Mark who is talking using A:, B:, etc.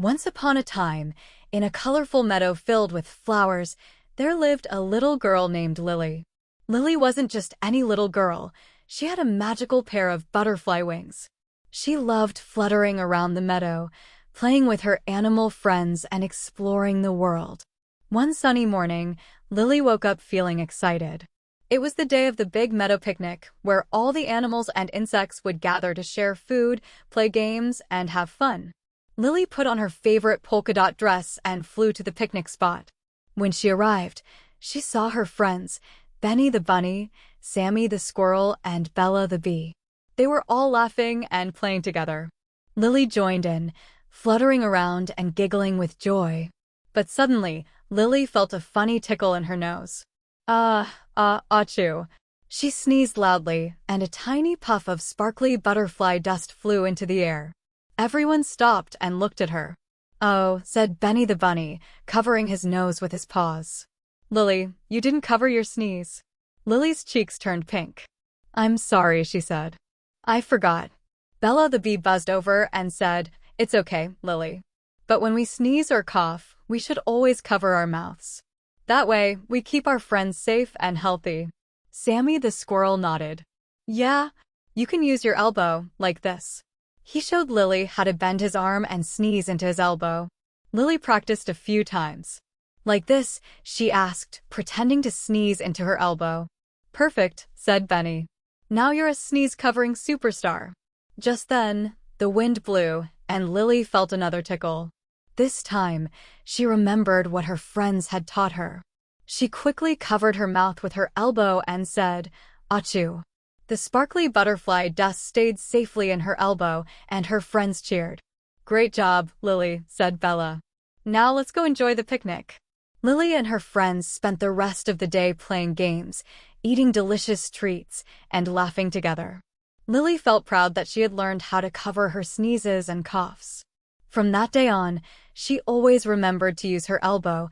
A: Once upon a time, in a colorful meadow filled with flowers, there lived a little girl named Lily. Lily wasn't just any little girl. She had a magical pair of butterfly wings. She loved fluttering around the meadow, playing with her animal friends and exploring the world. One sunny morning, Lily woke up feeling excited. It was the day of the Big Meadow Picnic, where all the animals and insects would gather to share food, play games, and have fun. Lily put on her favorite polka dot dress and flew to the picnic spot. When she arrived, she saw her friends, Benny the bunny, Sammy the squirrel, and Bella the bee. They were all laughing and playing together. Lily joined in, fluttering around and giggling with joy. But suddenly, Lily felt a funny tickle in her nose. Achoo. She sneezed loudly, and a tiny puff of sparkly butterfly dust flew into the air. Everyone stopped and looked at her. "Oh," said Benny the bunny, covering his nose with his paws. "Lily, you didn't cover your sneeze." Lily's cheeks turned pink. "I'm sorry," she said. "I forgot." Bella the bee buzzed over and said, "It's okay, Lily. But when we sneeze or cough, we should always cover our mouths. That way, we keep our friends safe and healthy." Sammy the squirrel nodded. "Yeah, you can use your elbow, like this." He showed Lily how to bend his arm and sneeze into his elbow. Lily practiced a few times. "Like this?" she asked, pretending to sneeze into her elbow. "Perfect," said Benny. "Now you're a sneeze-covering superstar." Just then, the wind blew, and Lily felt another tickle. This time, she remembered what her friends had taught her. She quickly covered her mouth with her elbow and said, "Achoo." The sparkly butterfly dust stayed safely in her elbow, and her friends cheered. "Great job, Lily," said Bella. "Now let's go enjoy the picnic." Lily and her friends spent the rest of the day playing games, eating delicious treats, and laughing together. Lily felt proud that she had learned how to cover her sneezes and coughs. From that day on, she always remembered to use her elbow,